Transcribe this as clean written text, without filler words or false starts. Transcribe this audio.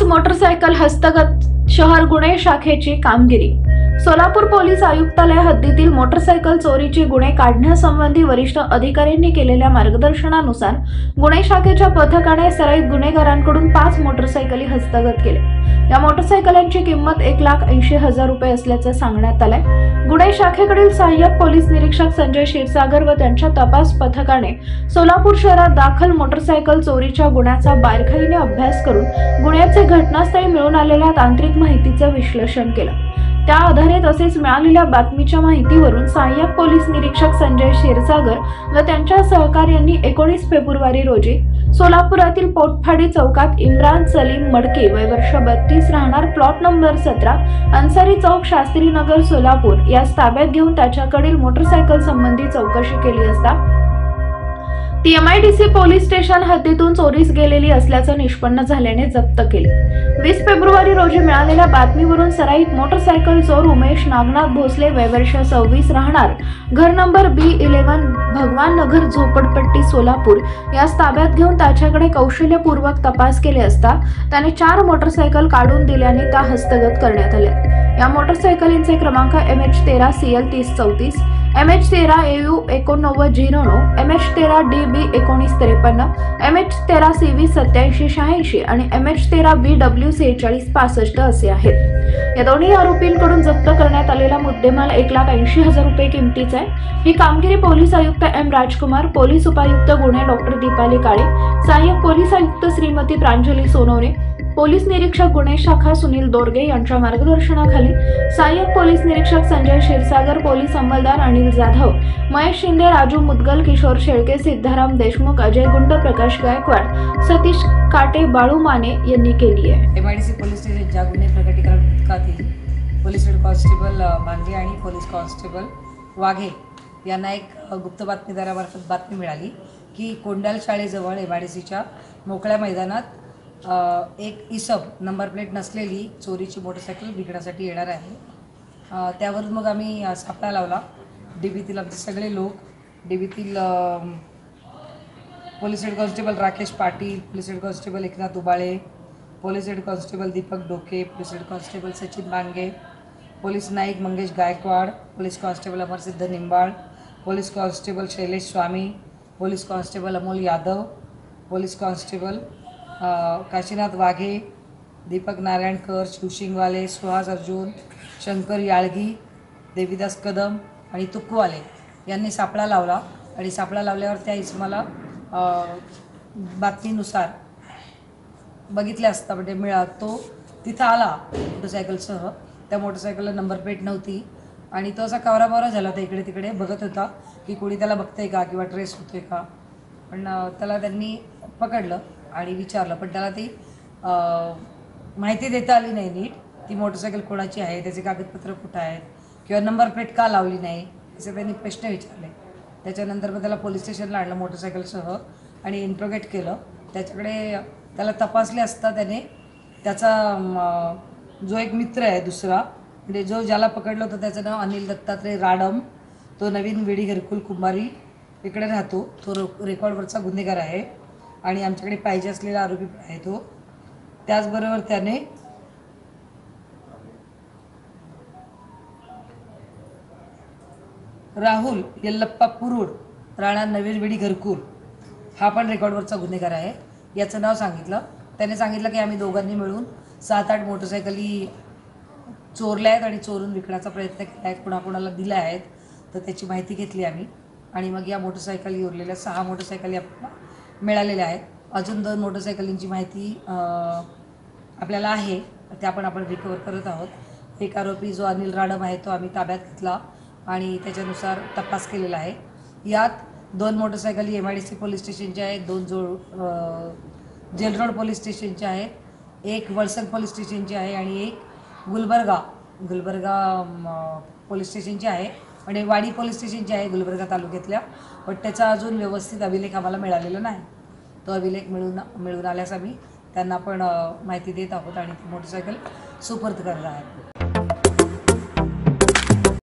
Motorcycle हस्तगत शहर गुन्हे शाखेची कामगिरी। सोलापूर पोलीस आयुक्तालय हद्दीतील मोटरसायकल चोरीचे गुन्हे काढण्यासंबंधी वरिष्ठ अधिकाऱ्यांनी केलेल्या मार्गदर्शनानुसार गुन्हे शाखेच्या पथकाने सराईत गुन्हेगारांकडून 5 मोटरसायकली हस्तगत केल्या। या मोटरसायकलांची किंमत 1,80,000 रुपये असल्याचं सांगण्यात आलंय। गुन्हे शाखेकडील सहाय्यक पोलीस निरीक्षक संजय क्षीरसागर व त्यांच्या तपास पथकाने सोलापूर शहरात दाखल मोटरसायकल चोरीच्या गुन्ह्याचा बारकाईने अभ्यास करून गुन्ह्याचे घटनास्थळी मिळून आलेल्या तांत्रिक माहितीचं विश्लेषण केलं। त्या आधारे तसेच मिळालेल्या बातमीच्या माहितीवरून सहाय्यक पोलीस निरीक्षक संजय क्षीरसागर व त्यांच्या सहकार्यांनी 19 फेब्रुवारी रोजी सोलापुरातील पोटफाडी चौकात इम्रान सलीम मडके वय वर्ष 32 राहणार प्लॉट नंबर 17 अन्सारी चौक शास्त्रीनगर सोलापूर यास ताब्यात घेऊन त्याच्याकडील मोटरसायकल संबंधी चौकशी केली असता ती MIDC पोलीस स्टेशन हद्दीतून चोरीस गेलेली असल्याचं निष्पन्न झाल्याने जप्त केली। 20 फेब्रुवारी रोजी मिळालेल्या बातमीवरून सराईत मोटरसायकल चोर उमेश नागनाथ भोसले वय वर्ष 26 राहणार घर नंबर B11 भगवान नगर झोपडपट्टी सोलापूर यास ताब्यात घेऊन त्याच्याकडे कौशल्यपूर्वक तपास केले असता त्याने 4 मोटरसायकल काढून दिल्याने त्या हस्तगत करण्यात आल्या। या मोटरसायकलींचे क्रमांक MH13CL 3034, MH13AU 8909, MH13DB 1953, MH13CV 8786 आणि MH13BW 4665 असे आहेत। या दोन्ही आरोपींकडून जप्त करण्यात आलेला मुद्देमाल 1,80,000 रुपये किमतीचा आहे। ही कामगिरी पोलीस आयुक्त M राजकुमार, पोलीस उपायुक्त गुन्हे डॉक्टर दीपाली काळे, सहाय्यक पोलीस आयुक्त श्रीमती प्रांजली सोनवणे, पोलीस निरीक्षक गुन्हे शाखा सुनील दोरगे यांच्या मार्गदर्शनाखाली सहाय्यक पोलीस निरीक्षक संजय क्षीरसागर, पोलीस अंमलदार अनिल जाधव, महेश शिंदे, राजू मुदगल, किशोर शेळके, सिद्धाराम देशमुख, अजय गुंड, प्रकाश गायकवाड, सतीश काटे, बाळू माने यांनी केली आहे। MIDC पोलीस स्टेशनच्या गुन्हे प्रकटीकरण पथकातील पोलीस हेड कॉन्स्टेबल भांगे आणि पोलीस कॉन्स्टेबल वाघे यांना एक गुप्त बातमीदारामार्फत बातमी मिळाली की कोंडाल शाळेजवळ MIDCच्या मोकळ्या मैदानात एक इसम नंबर प्लेट नसलेली चोरीची मोटरसायकल विकण्यासाठी येणार आहे। त्यावर मग आम्ही सापळा लावला। DBतील आमचे सगळे लोक, DBतील police head constable Rakesh Patil, police head constable Eknath Ubale, police head constable Deepak Doke, police head constable Sachin Bange, police Naik Mangesh Gaikwad, police constable Amarsiddha Nimbal, police constable Shailesh Swami, police constable Amol Yadav, police constable Kashinath Waghe, Deepak Narayankar, Shivshingwale, Suhas Arjun, Shankar Yalgi, Devidas Kadam आणि तुकवाले यांनी सापळा लावला आणि सापळा लावल्यावर त्या इसमाला बातमीनुसार बघितले असता म्हणजे तो तिथं आला मोटरसायकलसह। त्या मोटरसायकलला नंबर प्लेट नव्हती आणि तो असा कावराबावरा झाला होता, इकडे तिकडे बघत होता की कोणी त्याला बघतंय का किंवा ट्रेस होतोय का। पण त्याला त्यांनी पकडलं आणि विचारलं, पण त्याला ती माहिती देता आली नाही नीट, ती मोटरसायकल कोणाची आहे, त्याचे कागदपत्र कुठं आहेत किंवा नंबर प्लेट का लावली नाही असे त्यांनी प्रश्न विचारले। त्याच्यानंतर मग त्याला पोलीस स्टेशनला आणलं मोटरसायकलसह आणि इंट्रोगेट केलं। त्याच्याकडे त्याला तपासले असता त्याने त्याचा जो एक मित्र आहे दुसरा, म्हणजे ज्याला पकडलं होतं त्याचं नाव अनिल दत्तात्रय राडम, तो नवीन विडी घरकुल कुंभारी इकडे राहतो, तो रेकॉर्डवरचा गुन्हेगार आहे आणि आमच्याकडे पाहिजे असलेला आरोपी आहे तो। त्याचबरोबर त्याने राहुल यल्लप्पा पुरुड राणा नवीन विडी घरकुल हा पण रेकॉर्डवरचा गुन्हेगार आहे, याचं नाव सांगितलं। त्याने सांगितलं की आम्ही दोघांनी मिळून 7-8 मोटरसायकली चोरल्या आहेत आणि चोरून विकण्याचा प्रयत्न केला आहे, कुणाकुणाला दिल्या आहेत, तर त्याची माहिती घेतली आम्ही आणि मग या मोटरसायकली उरलेल्या 6 मोटरसायकली आपल्याला मिळालेल्या आहेत। अजून 2 मोटरसायकलींची माहिती आपल्याला आहे, त्या पण आपण रिकवर करत आहोत। एक आरोपी जो अनिल राडम आहे तो आम्ही ताब्यात घेतला आणि त्याच्यानुसार तपास केलेला आहे। यात 2 मोटरसायकली MIDC पोलीस स्टेशनच्या आहेत, 2 जेल रोड पोलीस स्टेशनच्या आहेत, 1 वळसंग पोलीस स्टेशनची आहे आणि 1 गुलबर्गा पोलीस स्टेशनची आहे, म्हणजे वाडी पोलीस स्टेशनची आहे गुलबर्गा तालुक्यातल्या। पण त्याचा अजून व्यवस्थित अभिलेख आम्हाला मिळालेला नाही, तो अभिलेख मिळून आल्यास आम्ही त्यांना पण माहिती देत आहोत आणि ती मोटरसायकल सुपूर्द करणार आहे।